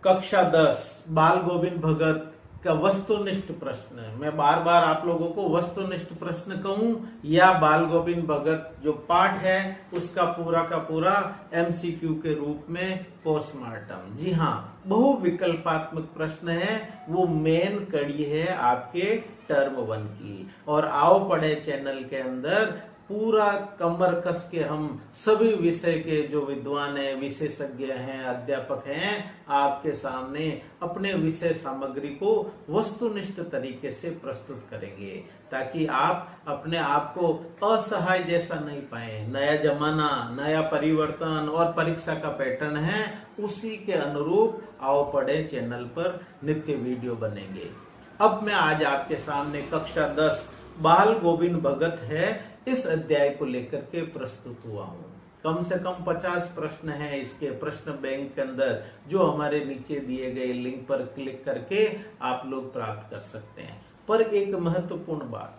कक्षा 10 बाल गोविंद भगत का वस्तुनिष्ठ प्रश्न। मैं बार बार आप लोगों को वस्तुनिष्ठ प्रश्न कहूं या बाल गोविंद भगत जो पाठ है उसका पूरा का पूरा एमसीक्यू के रूप में पोस्टमार्टम। जी हाँ, बहुविकल्पात्मक प्रश्न है, वो मेन कड़ी है आपके टर्म 1 की। और आओ पढ़े चैनल के अंदर पूरा कमर कस के हम सभी विषय के जो विद्वान हैं, विशेषज्ञ हैं, अध्यापक हैं, आपके सामने अपने विषय सामग्री को वस्तुनिष्ठ तरीके से प्रस्तुत करेंगे ताकि आप अपने आप को असहाय जैसा नहीं पाए। नया जमाना, नया परिवर्तन और परीक्षा का पैटर्न है, उसी के अनुरूप आओ पढ़े चैनल पर नित्य वीडियो बनेंगे। अब मैं आज आपके सामने कक्षा 10 बाल गोविंद भगत है इस अध्याय को लेकर के प्रस्तुत हुआ हूं। कम से कम 50 प्रश्न हैं इसके प्रश्न बैंक के अंदर, जो हमारे नीचे दिए गए लिंक पर क्लिक करके आप लोग प्राप्त कर सकते हैं। पर एक महत्वपूर्ण बात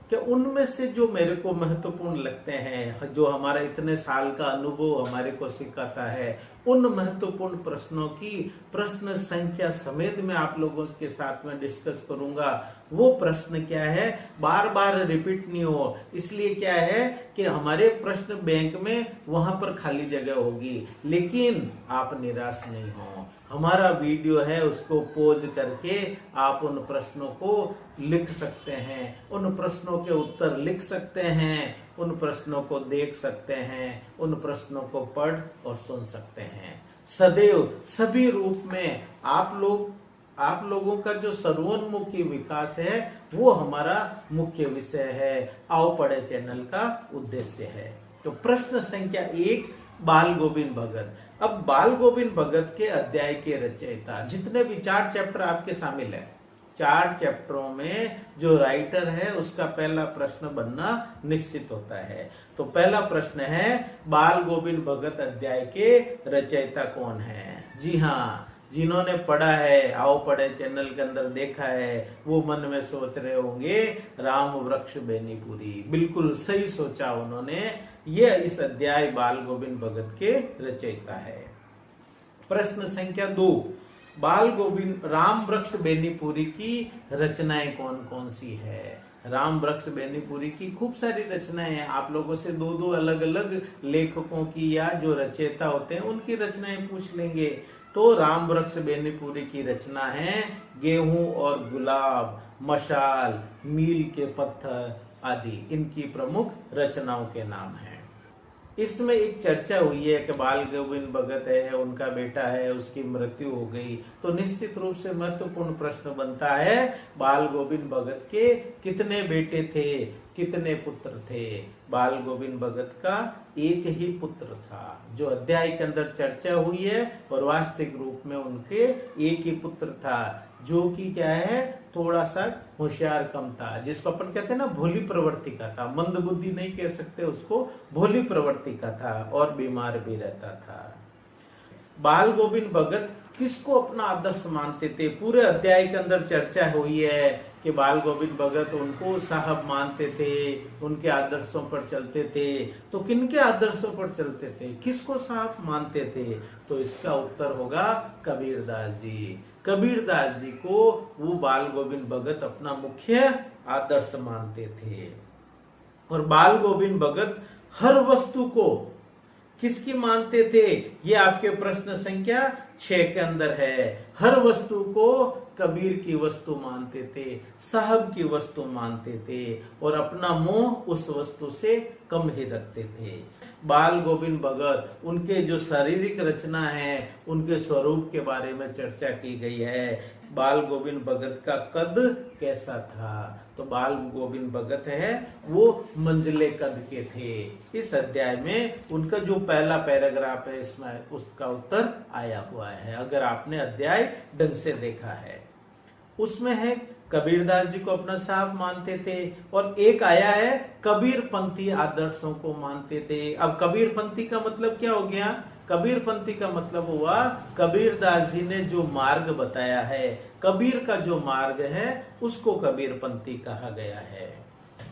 कि उनमें से जो मेरे को महत्वपूर्ण लगते हैं, जो हमारा इतने साल का अनुभव हमारे को सिखाता है, उन महत्वपूर्ण प्रश्नों की प्रश्न संख्या समेत मैं आप लोगों के साथ में डिस्कस करूंगा। वो प्रश्न क्या है, बार बार रिपीट नहीं हो, इसलिए क्या है कि हमारे प्रश्न बैंक में वहां पर खाली जगह होगी, लेकिन आप निराश नहीं हो। हमारा वीडियो है उसको पॉज करके आप उन प्रश्नों को लिख सकते हैं, उन प्रश्नों के उत्तर लिख सकते हैं, उन प्रश्नों को देख सकते हैं, उन प्रश्नों को पढ़ और सुन सकते हैं। सदैव सभी रूप में आप लोगों का जो सर्वोन्मुखी विकास है वो हमारा मुख्य विषय है, आओ पढ़े चैनल का उद्देश्य है। तो प्रश्न संख्या 1 बाल गोविंद भगत। अब बाल गोविंद भगत के अध्याय के रचयिता, जितने भी 4 चैप्टर आपके शामिल है, 4 चैप्टरों में जो राइटर है उसका पहला प्रश्न बनना निश्चित होता है। तो पहला प्रश्न है, बाल गोविंद भगत अध्याय के रचयिता कौन है? जी हाँ, जिन्होंने पढ़ा है, आओ पढ़े चैनल के अंदर देखा है, वो मन में सोच रहे होंगे राम वृक्ष बेनीपुरी। बिल्कुल सही सोचा उन्होंने, ये इस अध्याय बाल गोविंद भगत के रचयिता है। प्रश्न संख्या 2, बाल गोविंद राम वृक्ष बेनीपुरी की रचनाएं कौन कौन सी है? राम वृक्ष बेनीपुरी की खूब सारी रचनाएं हैं। आप लोगों से दो अलग अलग लेखकों की या जो रचयिता होते हैं उनकी रचनाएं पूछ लेंगे। तो राम वृक्ष बेनीपुरी की रचना है गेहूं और गुलाब, मशाल, मील के पत्थर आदि, इनकी प्रमुख रचनाओं के नाम हैं। इसमें एक चर्चा हुई है कि बाल गोविंद भगत है, उनका बेटा है, उसकी मृत्यु हो गई, तो निश्चित रूप से महत्वपूर्ण प्रश्न बनता है, बाल गोविंद भगत के कितने बेटे थे, कितने पुत्र थे? बाल गोविंद भगत का एक ही पुत्र था, जो अध्याय के अंदर चर्चा हुई है, और वास्तविक रूप में उनके एक ही पुत्र था, जो कि क्या है, थोड़ा सा होशियार कम था, जिसको अपन कहते हैं ना भोली प्रवृत्ति का था, मंद बुद्धि नहीं कह सकते उसको, भोली प्रवृत्ति का था, और बीमार भी रहता था। बाल गोविंद भगत किसको अपना आदर्श मानते थे? पूरे अध्याय के अंदर चर्चा हुई है कि बाल गोविंद भगत उनको साहब मानते थे, उनके आदर्शों पर चलते थे। तो किनके आदर्शों पर चलते थे, किसको साहब मानते थे? तो इसका उत्तर होगा कबीरदास जी। कबीरदास जी को वो बाल गोविंद भगत अपना मुख्य आदर्श मानते थे। और बाल गोविंद भगत हर वस्तु को किसकी मानते थे? ये आपके प्रश्न संख्या 6 के अंदर है। हर वस्तु को कबीर की वस्तु मानते थे, साहब की वस्तु मानते थे, और अपना मोह उस वस्तु से कम ही रखते थे। बाल गोविंद भगत, उनके जो शारीरिक रचना है, उनके स्वरूप के बारे में चर्चा की गई है। बाल गोविंद भगत का कद कैसा था? तो बाल गोविंद भगत है वो मंझले कद के थे। इस अध्याय में उनका जो पहला पैराग्राफ है इसमें उसका उत्तर आया हुआ है, अगर आपने अध्याय ढंग से देखा है। उसमें है कबीरदास जी को अपना साहब मानते थे, और एक आया है कबीर पंथी आदर्शों को मानते थे। अब कबीर पंथी का मतलब क्या हो गया? कबीर पंथी का मतलब हुआ कबीरदास जी ने जो मार्ग बताया है, कबीर का जो मार्ग है, उसको कबीर पंथी कहा गया है।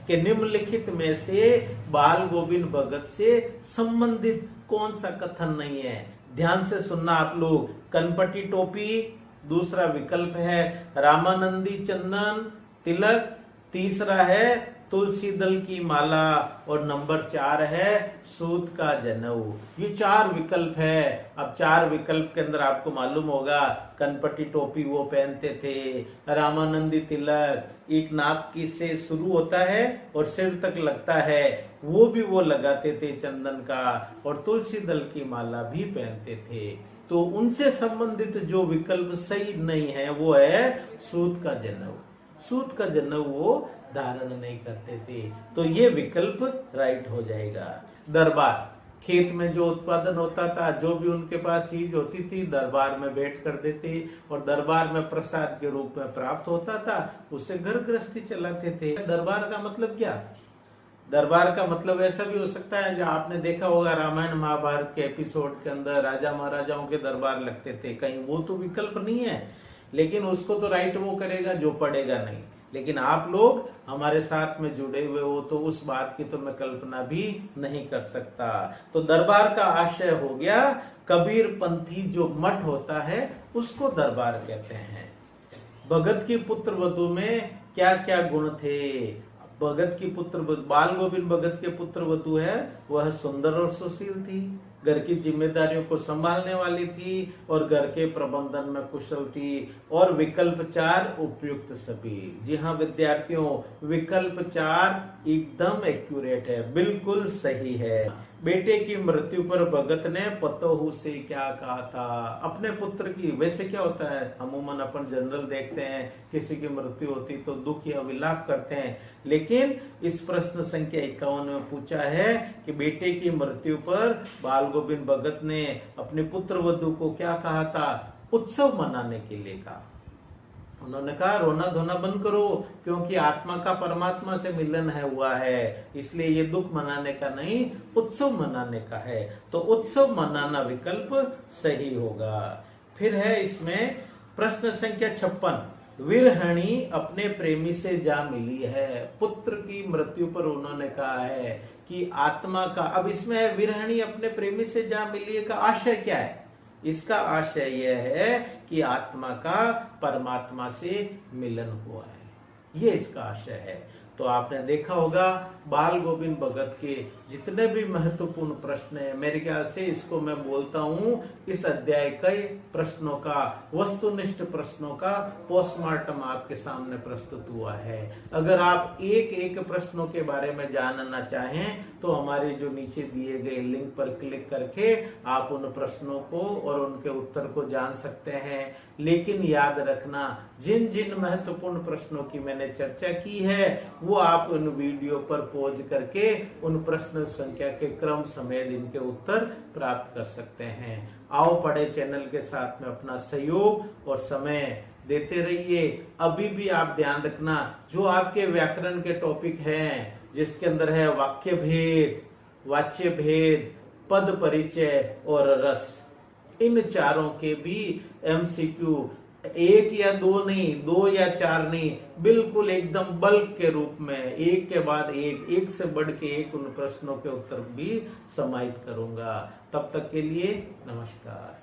कि निम्नलिखित में से बाल गोविंद भगत से संबंधित कौन सा कथन नहीं है? ध्यान से सुनना आप लोग। कनपटी टोपी दूसरा विकल्प है, रामानंदी चंदन तिलक तीसरा है, तुलसी दल की माला, और नंबर 4 है सूत का जनेऊ। ये 4 विकल्प है। अब 4 विकल्प के अंदर आपको मालूम होगा, कनपटी टोपी वो पहनते थे, रामानंदी तिलक एक नाक की से शुरू होता है और सिर तक लगता है, वो भी वो लगाते थे चंदन का, और तुलसी दल की माला भी पहनते थे। तो उनसे संबंधित जो विकल्प सही नहीं है वो है सूत का जनेऊ। सूत का जनेऊ वो धारण नहीं करते थे, तो ये विकल्प राइट हो जाएगा। दरबार, खेत में जो उत्पादन होता था, जो भी उनके पास चीज होती थी, दरबार में बैठ कर देते और दरबार में प्रसाद के रूप में प्राप्त होता था, उससे घर गृहस्थी चलाते थे। दरबार का मतलब क्या? दरबार का मतलब ऐसा भी हो सकता है, जो आपने देखा होगा रामायण महाभारत के एपिसोड के अंदर राजा महाराजाओं के दरबार लगते थे, कहीं वो तो विकल्प नहीं है, लेकिन उसको तो राइट वो करेगा जो पढ़ेगा नहीं। लेकिन आप लोग हमारे साथ में जुड़े हुए हो तो उस बात की तो मैं कल्पना भी नहीं कर सकता। तो दरबार का आशय हो गया, कबीर पंथी जो मठ होता है उसको दरबार कहते हैं। भगत की पुत्र वधू में क्या क्या गुण थे? भगत की पुत्र बाल गोविंद भगत के पुत्र वधू है, वह सुंदर और सुशील थी, घर की जिम्मेदारियों को संभालने वाली थी और घर के प्रबंधन में कुशल थी। और विकल्प 4 उपयुक्त सभी। जी हाँ विद्यार्थियों, विकल्प 4 एकदम एक्यूरेट है, बिल्कुल सही है। बेटे की मृत्यु पर भगत ने पतोहू से क्या कहा था? अपने पुत्र की, वैसे क्या होता है अमूमन अपन जनरल देखते हैं किसी की मृत्यु होती तो दुख या विलाप करते हैं, लेकिन इस प्रश्न संख्या 51 में पूछा है कि बेटे की मृत्यु पर बाल गोविंद भगत ने अपने पुत्र वधू को क्या कहा था? उत्सव मनाने के लिए कहा। उन्होंने कहा रोना धोना बंद करो, क्योंकि आत्मा का परमात्मा से मिलन है हुआ है, इसलिए ये दुख मनाने का नहीं उत्सव मनाने का है। तो उत्सव मनाना विकल्प सही होगा। फिर है इसमें प्रश्न संख्या 56, विरहणी अपने प्रेमी से जा मिली है। पुत्र की मृत्यु पर उन्होंने कहा है कि आत्मा का, अब इसमें है विरहणी अपने प्रेमी से जा मिली है का आशय क्या है? इसका आशय यह है कि आत्मा का परमात्मा से मिलन हुआ है, ये इसका आशय है। तो आपने देखा होगा बाल गोविंद भगत के जितने भी महत्वपूर्ण प्रश्न है, मेरे ख्याल से इसको मैं बोलता हूं इस अध्याय के प्रश्नों का, वस्तुनिष्ठ प्रश्नों का पोस्टमार्टम आपके सामने प्रस्तुत हुआ है। अगर आप एक एक प्रश्नों के बारे में जानना चाहें तो हमारे जो नीचे दिए गए लिंक पर क्लिक करके आप उन प्रश्नों को और उनके उत्तर को जान सकते हैं। लेकिन याद रखना, जिन जिन महत्वपूर्ण प्रश्नों की मैंने चर्चा की है वो आप उन वीडियो पर पॉज करके उन प्रश्न संख्या के क्रम समेत इनके उत्तर प्राप्त कर सकते हैं। आओ पढ़े चैनल के साथ में अपना सहयोग और समय देते रहिए। अभी भी आप ध्यान रखना, जो आपके व्याकरण के टॉपिक हैं जिसके अंदर है वाक्य भेद, वाच्य भेद, पद परिचय और रस, इन चारों के भी एमसीक्यू 1 या 2 नहीं, 2 या 4 नहीं, बिल्कुल एकदम बल्क के रूप में एक के बाद एक से बढ़ के एक उन प्रश्नों के उत्तर भी समाहित करूंगा। तब तक के लिए नमस्कार।